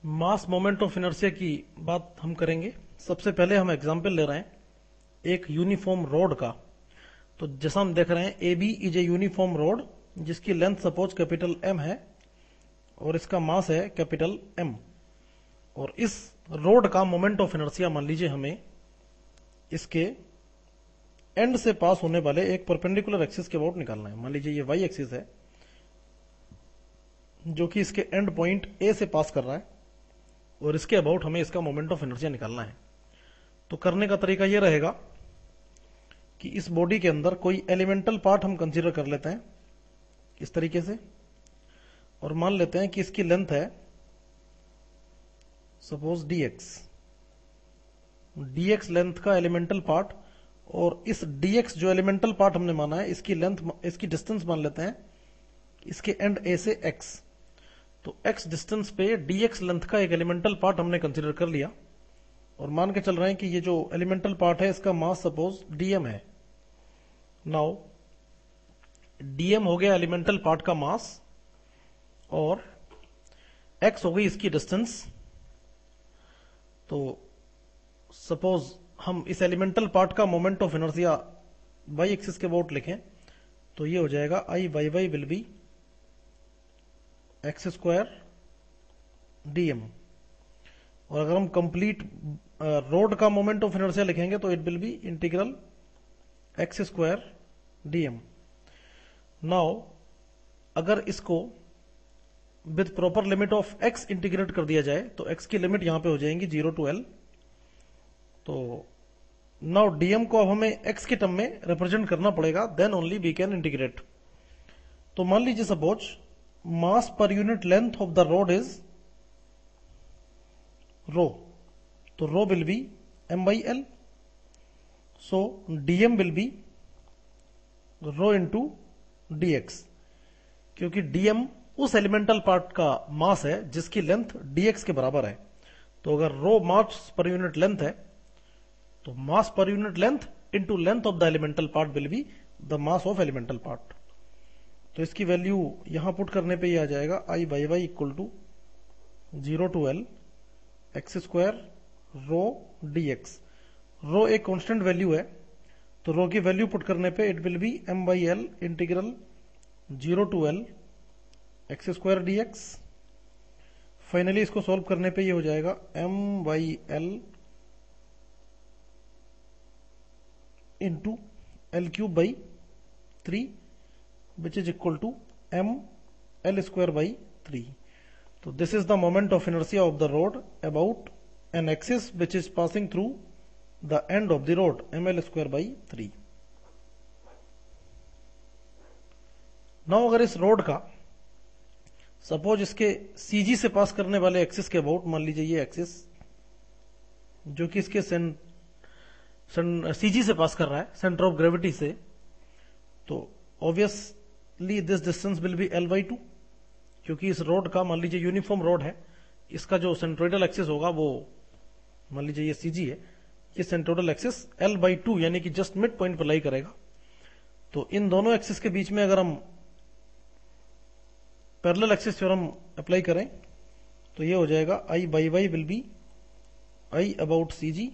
Mass moment of inertia की बात हम करेंगे। सबसे पहले हम एग्जाम्पल ले रहे हैं एक यूनिफॉर्म रोड का। तो जैसा हम देख रहे हैं, A B is a uniform rod जिसकी लेंथ सपोज कैपिटल एम है और इसका मास है कैपिटल एम। और इस रोड का मोमेंट ऑफ इनर्शिया मान लीजिए हमें इसके एंड से पास होने वाले एक परपेंडिकुलर एक्सिस के अबाउट निकालना है। मान लीजिए ये वाई एक्सिस है जो कि इसके एंड पॉइंट ए से पास कर रहा है और इसके अबाउट हमें इसका मोमेंट ऑफ इनर्शिया निकालना है। तो करने का तरीका यह रहेगा कि इस बॉडी के अंदर कोई एलिमेंटल पार्ट हम कंसीडर कर लेते हैं इस तरीके से, और मान लेते हैं कि इसकी लेंथ है सपोज dx। dx लेंथ का एलिमेंटल पार्ट, और इस dx जो एलिमेंटल पार्ट हमने माना है इसकी लेंथ, इसकी डिस्टेंस मान लेते हैं इसके एंड a से x। तो x डिस्टेंस पे dx लेंथ का एक एलिमेंटल पार्ट हमने कंसीडर कर लिया और मान के चल रहे हैं कि ये जो एलिमेंटल पार्ट है इसका मास सपोज dm है। नाउ dm हो गया एलिमेंटल पार्ट का मास और x हो गई इसकी डिस्टेंस। तो सपोज हम इस एलिमेंटल पार्ट का moment of inertia y axis के अबाउट लिखें तो ये हो जाएगा I y will B x square dm। और अगर हम कंप्लीट रोड का मोमेंट ऑफ इनर्शिया लिखेंगे तो it will be integral x square dm। Now अगर इसको with proper limit of x integrate कर दिया जाए तो x की लिमिट यहां पे हो जाएंगी 0 to l। तो नाउ dm को अब हमें x के टर्म में रिप्रेजेंट करना पड़ेगा, then only we can integrate. तो मान लीजिए सपोज मास पर unit length of the road is rho, तो rho will be m by l। So dm will be rho into dx, क्योंकि dm उस एलिमेंटल पार्ट का मास है जिसकी लेंथ dx के बराबर है। तो अगर रो मास पर यूनिट लेंथ है तो मास पर unit length into length of the elemental part will be the mass of elemental part. तो इसकी वैल्यू यहां पुट करने पे ये आ जाएगा I by y equal to 0 to l x square rho dx। Rho एक कांस्टेंट वैल्यू है तो रो की वैल्यू पुट करने पे it will be m by l integral 0 to l x square dx। Finally इसको सॉल्व करने पे ये हो जाएगा m by l into l cube by 3 which is equal to m l square by 3। तो this is the moment of inertia of the rod about an axis which is passing through the end of the rod m l square by 3। Now अगर इस road का suppose इसके CG से pass करने वाले axis के about, मान लीजिए ये एक्सिस जो कि इसके CG से पास कर रहा है सेंटर ऑफ ग्रेविटी से, तो obviously this distance will be l by 2, क्योंकि इस रोड का मान लीजिए यूनिफॉर्म रोड है, इसका जो सेंट्रोइडल एक्सिस होगा वो मान लीजिए ये CG है, ये सेंट्रोइडल एक्सिस l by 2 यानी कि जस्ट मिड पॉइंट पर लाई करेगा। तो इन दोनों एक्सिस के बीच में अगर हम पैरेलल एक्सिस थ्योरम अप्लाई करें तो ये हो जाएगा I by y will be I about CG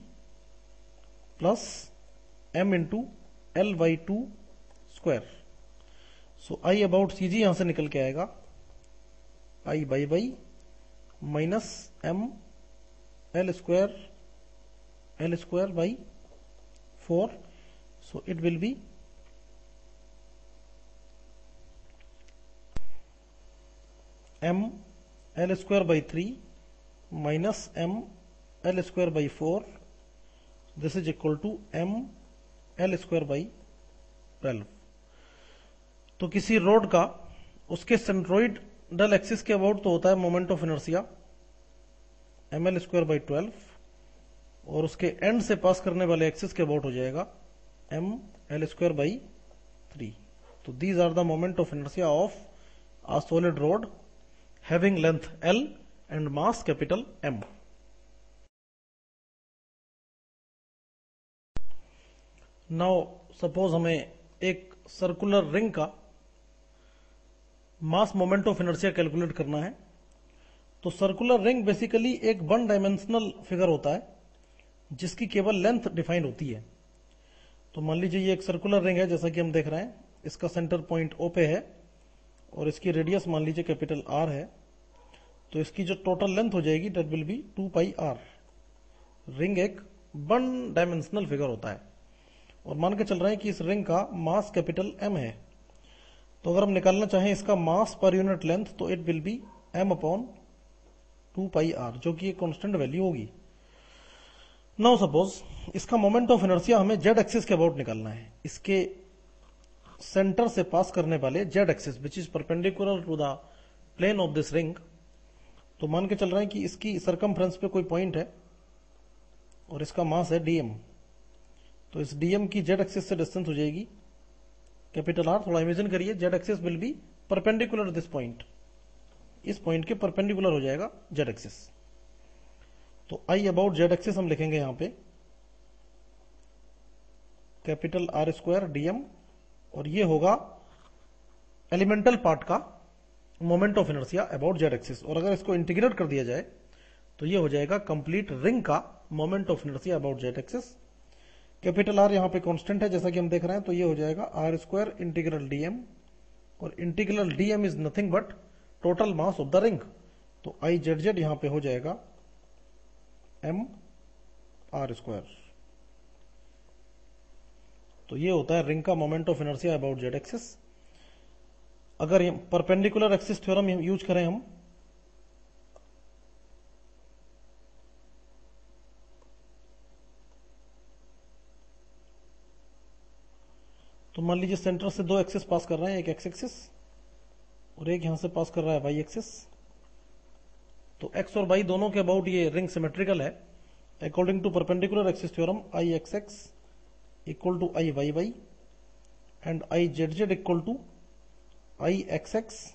plus m into l by 2 square. So I about CG यहां से निकल के आएगा I by y minus m l square by 4। So it will be m l square by 3 minus m l square by 4। This is equal to m l square by 12। तो किसी road का उसके centroidal axis के about तो होता है moment of inertia m l square by 12, और उसके एंड से पास करने वाले एक्सिस के अबाउट हो जाएगा m l स्क्वायर बाई 3। तो these are the moment of inertia of a solid road having length l and mass capital M। Now suppose हमें एक सर्कुलर रिंग का mass moment of inertia calculate करना है। तो circular ring basically एक one dimensional figure होता है जिसकी केवल लेंथ डिफाइन होती है। तो मान लीजिए ये एक सर्कुलर रिंग है, जैसा कि हम देख रहे हैं, इसका सेंटर पॉइंट O पे है और इसकी रेडियस मान लीजिए कैपिटल R है। तो इसकी जो टोटल लेंथ हो जाएगी that will B 2πr। Ring एक वन डायमेंशनल फिगर होता है और मान के चल रहे हैं कि इस रिंग का मास कैपिटल M है। तो अगर हम निकालना चाहें इसका मास पर यूनिट लेंथ तो इट विल बी m/2πr, जो कि एक कांस्टेंट वैल्यू होगी। नाउ सपोज इसका मोमेंट ऑफ इनर्शिया हमें जेड एक्सिस के अबाउट निकालना है। इसके सेंटर से पास करने वाले जेड axis which is perpendicular to the plane of this ring. तो मान के चल रहे हैं कि इसकी सरकमफ्रेंस पे कोई पॉइंट है और इसका मास है dm। तो इस dm की जेड एक्सिस से डिस्टेंस हो जाएगी कैपिटल R। थोड़ा इमेजिन करिए, Z axis will B perpendicular this point, इस पॉइंट के परपेंडिकुलर हो जाएगा जेड एक्सिस। तो I अबाउट जेड एक्सिस हम लिखेंगे यहां पे कैपिटल R² dm, और ये होगा एलिमेंटल पार्ट का moment of inertia about Z axis. और अगर इसको इंटीग्रेट कर दिया जाए तो ये हो जाएगा कंप्लीट रिंग का moment of inertia about Z axis. Capital R यहाँ पे कांस्टेंट है जैसा कि हम देख रहे हैं, तो ये हो जाएगा R² इंटीग्रल dm, और integral dm is nothing but total mass of the ring. तो Izz यहाँ पे हो जाएगा mr²। तो ये होता है रिंग का moment of inertia about Z axis. अगर परपेंडिकुलर एक्सिस थ्योरम यूज करें हम, तो मान लीजिए सेंटर से दो एक्सिस पास कर रहे हैं, एक एक्स एक्सिस और एक यहां से पास कर रहा है वाई एक्सिस। तो एक्स और वाई दोनों के अबाउट ये रिंग सिमेट्रिकल है। According to perpendicular axis theorem I x x equal to I y y and I Z z equal to I x x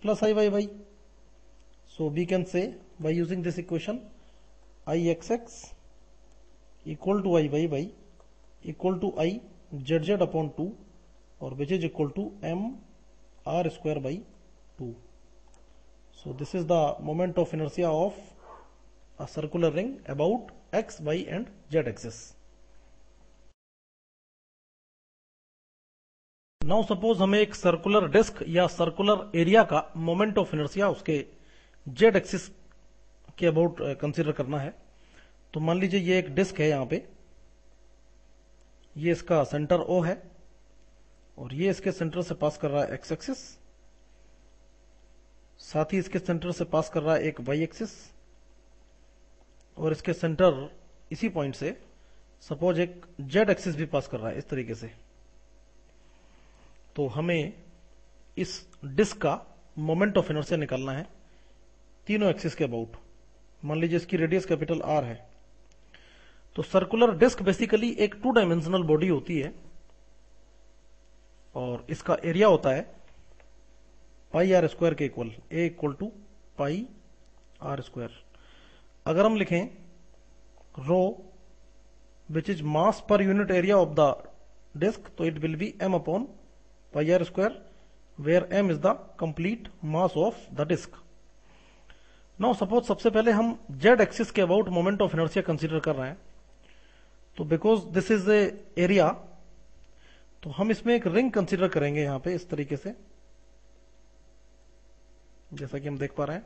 plus I y y. So we can say by using this equation I x x equal to I y y equal to I Z z upon 2 और which is equal to mr² by 2. So this is the moment of inertia of a circular ring about x, y and z axis. Now suppose हमें एक circular disc या circular area का moment of inertia उसके z axis के about consider करना है। तो मान लीजिए ये एक डिस्क है, यहां पे ये इसका सेंटर O है और ये इसके सेंटर से पास कर रहा है एक्स एक्सिस, साथ ही इसके सेंटर से पास कर रहा है एक वाई एक्सिस, और इसके सेंटर इसी पॉइंट से सपोज एक जेड एक्सिस भी पास कर रहा है इस तरीके से। तो हमें इस डिस्क का मोमेंट ऑफ इनर्शिया निकालना है तीनों एक्सिस के अबाउट। मान लीजिए इसकी रेडियस कैपिटल R है। तो सर्कुलर डिस्क बेसिकली एक 2 डायमेंशनल बॉडी होती है और इसका एरिया होता है πr² के equal, A equal to πr²। अगर हम लिखें रो विच इज मास पर unit area of the disc, तो it will be m/πr², where m is the complete mass of the disc. Now suppose सबसे पहले हम जेड एक्सिस के about moment of inertia consider कर रहे हैं। तो because this is a area, तो हम इसमें एक रिंग कंसीडर करेंगे यहां पे इस तरीके से, जैसा कि हम देख पा रहे हैं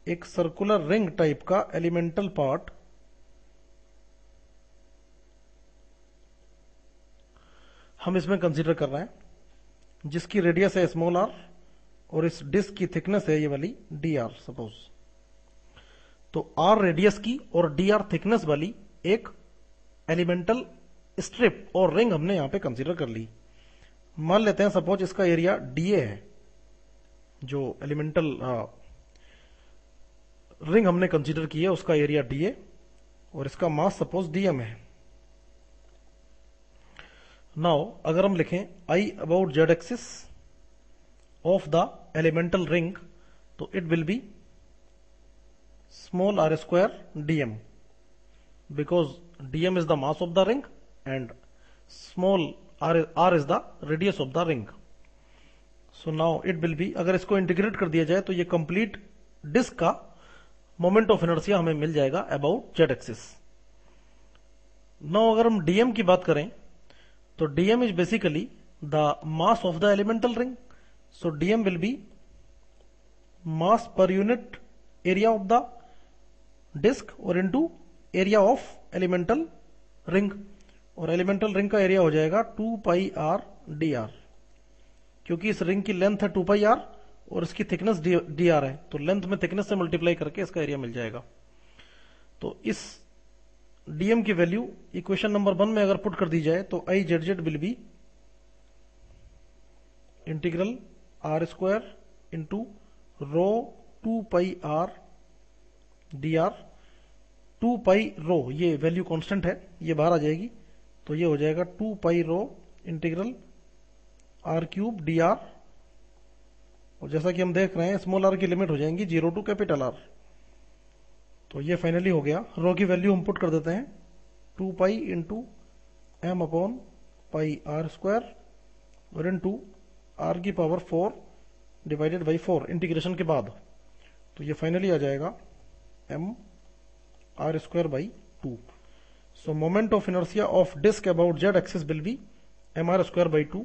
एक सर्कुलर रिंग टाइप का एलिमेंटल पार्ट हम इसमें कंसीडर कर रहे हैं, जिसकी रेडियस है स्मॉल r और इस डिस्क की थिकनेस है ये वाली dr सपोज। तो r रेडियस की और dr थिकनेस वाली एक एलिमेंटल स्ट्रिप और रिंग हमने यहां पे कंसीडर कर ली। मान लेते हैं सपोज इसका एरिया dA है, जो एलिमेंटल रिंग हमने कंसीडर की है उसका एरिया dA और इसका मास सपोज dm है। नाउ अगर हम लिखें I about z axis of the elemental ring, तो it will be small r² dm, because dm is the mass of the ring and small r is the radius of the ring. So now it will be, अगर इसको integrate कर दिया जाए तो ये complete disc का moment of inertia हमें मिल जाएगा अबाउट जेड एक्सिस। नाउ अगर हम डीएम की बात करें तो DM is basically the mass of the elemental ring. So DM will be mass पर unit area of the disc और into area of elemental ring, और एलिमेंटल रिंग का एरिया हो जाएगा 2 पाई आर डी आर, क्योंकि इस ring की length है 2 पाई आर और इसकी थिकनेस डी आर है, तो लेंथ में थिकनेस से मल्टीप्लाई करके इसका एरिया मिल जाएगा। तो इस डीएम की वैल्यू इक्वेशन नंबर 1 में अगर पुट कर दी जाए तो I Z z will be integral are square into rho 2 pi r d r, 2 pi rho ये वैल्यू कांस्टेंट है, ये बाहर आ जाएगी, तो ये हो जाएगा 2 pi rho integral R cube D R, और जैसा कि हम देख रहे हैं स्मॉल आर की लिमिट हो जाएंगी 0 टू कैपिटल आर। तो ये फाइनली हो गया। रो की वैल्यू हम पुट कर देते हैं 2 pi into M upon pi R square और इंटू आर की पावर 4 डिवाइडेड बाई 4 इंटीग्रेशन के बाद, तो ये फाइनली आ जाएगा M R square by 2। So moment of inertia of disc about Z axis will be M R square by 2।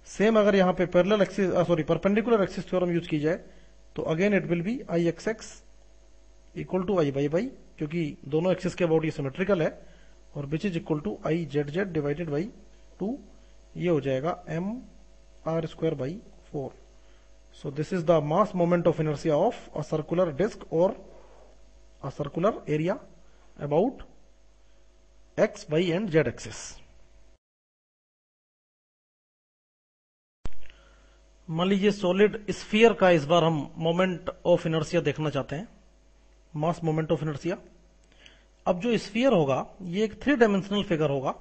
Same अगर यहां पे parallel axis perpendicular axis theorem use की जाए तो again it will be I x x equal to I by by, क्योंकि दोनों axis के about ये सिमेट्रिकल है, और which is equal to I Z Z divided by 2, ये हो जाएगा M R square by 4। So this is the mass moment of inertia of a circular disc और a circular area about X Y and Z axis. मान लीजिए solid sphere का इस बार हम moment of inertia देखना चाहते हैं, मास मोमेंट ऑफ इनर्शिया। अब जो स्फीयर होगा ये एक 3 डायमेंशनल फिगर होगा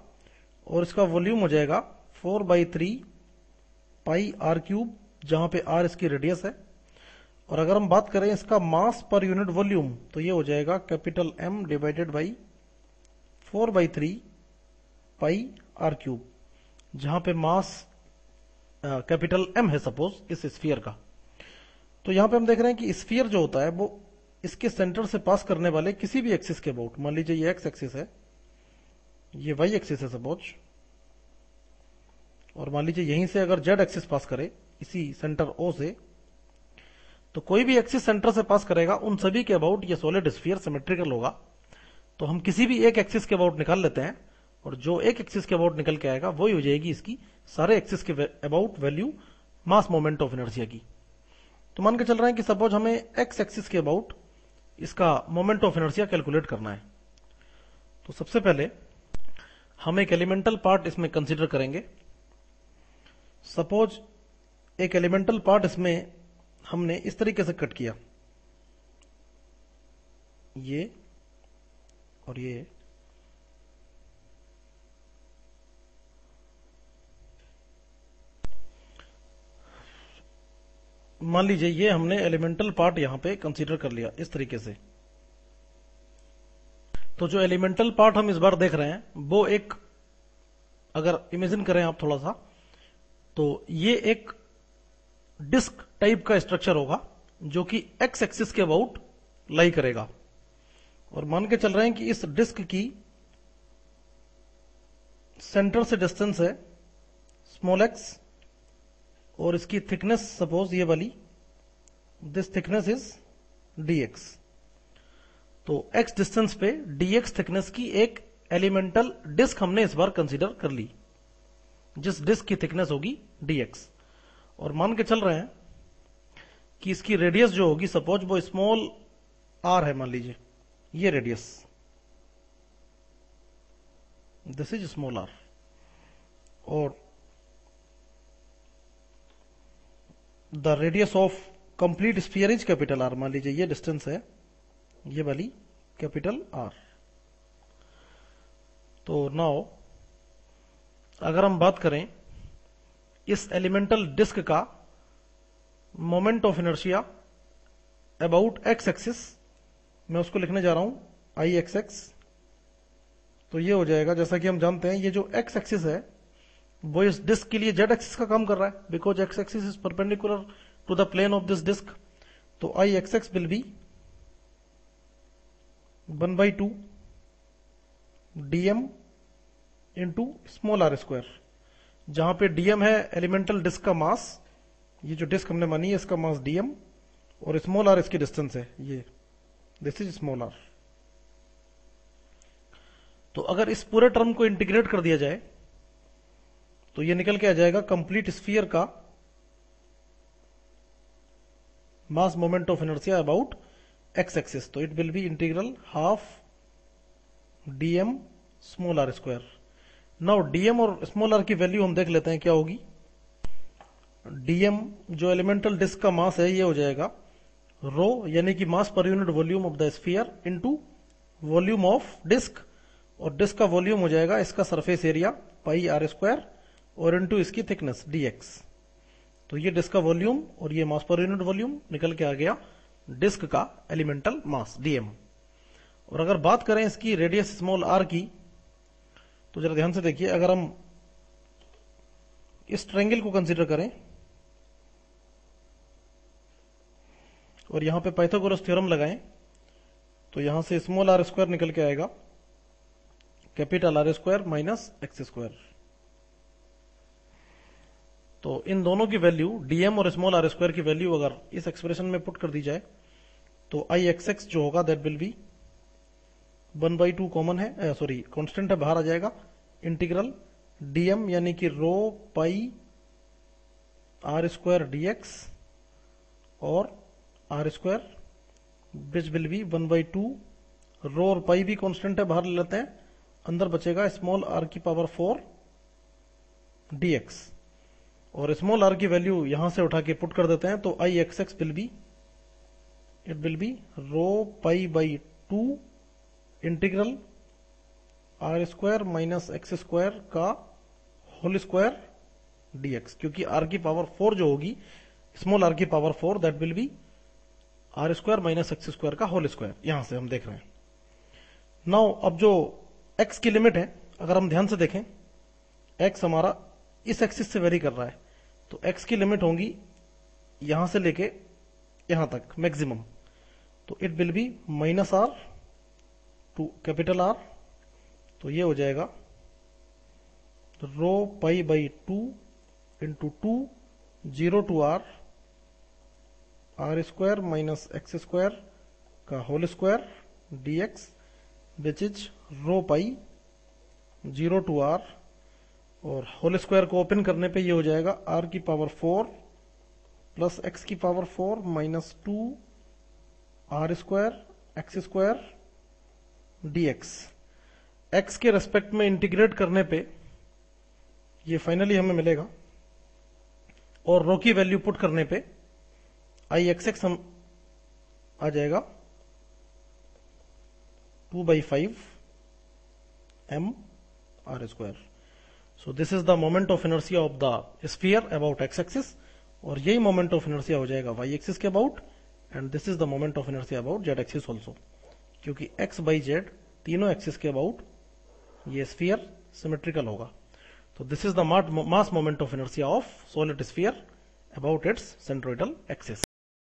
और इसका वॉल्यूम हो जाएगा 4/3 पाई आर क्यूब, जहां पे आर इसकी रेडियस है, और अगर हम बात करें इसका मास पर यूनिट वॉल्यूम तो ये हो जाएगा capital M divided by 4/3 pi R cube, जहां पे मास कैपिटल एम है सपोज इस स्फीयर का। तो यहां पे हम देख रहे हैं कि स्फीयर जो होता है वो इसके सेंटर से पास करने वाले किसी भी एक्सिस के अबाउट, मान लीजिए ये एक्स एक्सिस है, ये वाई एक्सिस है सपोज, और मान लीजिए यहीं से अगर जेड एक्सिस पास करे इसी सेंटर ओ से, तो कोई भी एक्सिस सेंटर से पास करेगा उन सभी के अबाउट ये सॉलिड स्फीयर सिमेट्रिकल होगा। तो हम किसी भी एक एक्सिस के अबाउट निकाल लेते हैं और जो एक एक्सिस के अबाउट निकल के आएगा वही हो जाएगी इसकी सारे एक्सिस के about value mass moment of inertia की। तो मान के चल रहे हैं कि सपोज हमें एक्स एक्सिस के अबाउट इसका मोमेंट ऑफ इनर्शिया कैलकुलेट करना है। तो सबसे पहले हम एक एलिमेंटल पार्ट इसमें कंसीडर करेंगे। सपोज एक एलिमेंटल पार्ट इसमें हमने इस तरीके से कट किया, ये और ये, मान लीजिए ये हमने एलिमेंटल पार्ट यहां पे कंसीडर कर लिया इस तरीके से। तो जो एलिमेंटल पार्ट हम इस बार देख रहे हैं वो एक, अगर इमेजिन करें आप थोड़ा सा, तो ये एक डिस्क टाइप का स्ट्रक्चर होगा जो कि एक्स एक्सिस के अबाउट लाई करेगा, और मान के चल रहे हैं कि इस डिस्क की सेंटर से डिस्टेंस है स्मॉल एक्स और इसकी थिकनेस सपोज ये वाली, दिस थिकनेस इज dx। तो x डिस्टेंस पे dx थिकनेस की एक एलिमेंटल डिस्क हमने इस बार कंसीडर कर ली, जिस डिस्क की थिकनेस होगी dx, और मान के चल रहे हैं कि इसकी रेडियस जो होगी सपोज वो स्मॉल r है, मान लीजिए ये radius, this is small r, और the radius of complete sphere is capital R, मान लीजिए ये डिस्टेंस है ये वाली कैपिटल आर। तो नाउ अगर हम बात करें इस एलिमेंटल डिस्क का moment of inertia about X axis, मैं उसको लिखने जा रहा हूं आई एक्स एक्स। तो ये हो जाएगा, जैसा कि हम जानते हैं ये जो एक्स एक्सिस है वो इस डिस्क के लिए जेड एक्सिस का काम कर रहा है, because X axis is perpendicular to the plane of this disc. तो I x X will be 1/2 dm into small R square, जहां पे dm है एलिमेंटल डिस्क का मास, ये जो डिस्क हमने मानी है इसका मास dm, और स्मॉल आर इसकी डिस्टेंस है, ये दिस इज स्मॉल आर। तो अगर इस पूरे टर्म को इंटीग्रेट कर दिया जाए तो ये निकल के आ जाएगा कंप्लीट स्फीयर का mass moment of inertia about X axis. तो it will be integral half dm small R square. Now dm और स्मॉल आर की वैल्यू हम देख लेते हैं क्या होगी। dm जो एलिमेंटल डिस्क का मास है ये हो जाएगा रो, यानी कि मास पर unit volume of the sphere into volume of disc, और डिस्क का वॉल्यूम हो जाएगा इसका surface area pi R square और इनटू इसकी थिकनेस dx। तो ये डिस्क का वॉल्यूम और ये मास पर यूनिट वॉल्यूम निकल के आ गया डिस्क का एलिमेंटल मास dm। और अगर बात करें इसकी रेडियस स्मॉल r की, तो जरा ध्यान से देखिए, अगर हम इस ट्रायंगल को कंसीडर करें और यहां पे पाइथागोरस थ्योरम लगाएं, तो यहां से स्मॉल आर स्क्वायर निकल के आएगा capital R square minus X square. तो इन दोनों की वैल्यू dm और स्मॉल आर स्क्वायर की वैल्यू अगर इस एक्सप्रेशन में पुट कर दी जाए तो आई एक्स एक्स जो होगा दैट विल बी 1/2 कॉमन है, सॉरी कांस्टेंट है, बाहर आ जाएगा, इंटीग्रल dm यानी कि rho pi R square dx और R square which will be 1/2, rho और पाई भी कांस्टेंट है, बाहर ले लेते हैं, अंदर बचेगा स्मॉल आर की पावर 4 dx, और स्मॉल आर की वैल्यू यहां से उठा के पुट कर देते हैं तो I x X will be, it will be rho pi by 2 integral are square minus X square का होल स्क्वायर dx, क्योंकि r की पावर 4 जो होगी स्मॉल r की power 4 that will be R square minus X square का whole square, यहां से हम देख रहे हैं। नाउ अब जो x की लिमिट है अगर हम ध्यान से देखें, x हमारा इस एक्सिस से वेरी कर रहा है, तो x की लिमिट होंगी यहां से लेके यहां तक मैक्सिमम, तो it will be minus R to capital R, तो ये हो जाएगा rho pi by 2 into 2 0 to R square minus X square का whole square dx which is rho pi 0 to R, और होल स्क्वायर को ओपन करने पे ये हो जाएगा r की पावर 4 प्लस x की power 4 minus 2 R square X square dx। x के रेस्पेक्ट में इंटीग्रेट करने पे ये फाइनली हमें मिलेगा, और रो की वैल्यू पुट करने पे आई एक्स एक्स हम आ जाएगा 2/5 m r square. So this is the moment of inertia of the sphere about X axis, और यही मोमेंट ऑफ इनर्शिया हो जाएगा वाई एक्सिस के about, and this is the moment of inertia about Z axis also, क्योंकि x by Z तीनों axis के about ये sphere symmetrical होगा। तो this is the mass moment of inertia of solid sphere about it's centroidal axis.